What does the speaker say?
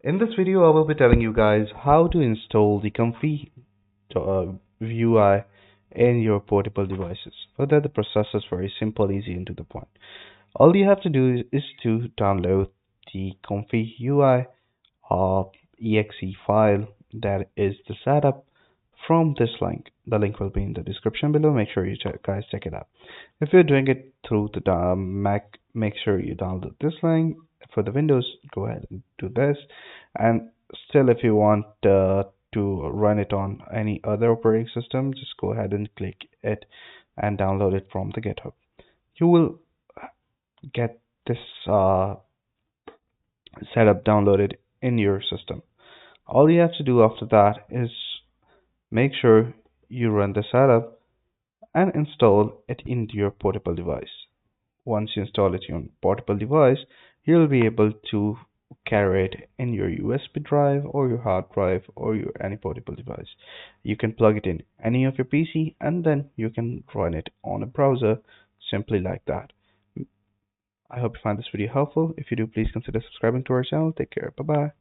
In this video, I will be telling you guys how to install the ComfyUI in your portable devices. For that, the process is very simple, easy, and to the point. All you have to do is to download the ComfyUI exe file, that is the setup, from this link. The link will be in the description below. Make sure you guys check it out. If you're doing it through the Mac, make sure you download this link. For the Windows, go ahead and do this. And still, if you want to run it on any other operating system, just go ahead and click it and download it from the GitHub. You will get this setup downloaded in your system. All you have to do after that is make sure you run the setup and install it into your portable device. Once you install it on your portable device, you'll be able to carry it in your USB drive or your hard drive or your any portable device. You can plug it in any of your PC and then you can run it on a browser simply like that. I hope you find this video helpful. If you do, please consider subscribing to our channel. Take care. Bye bye.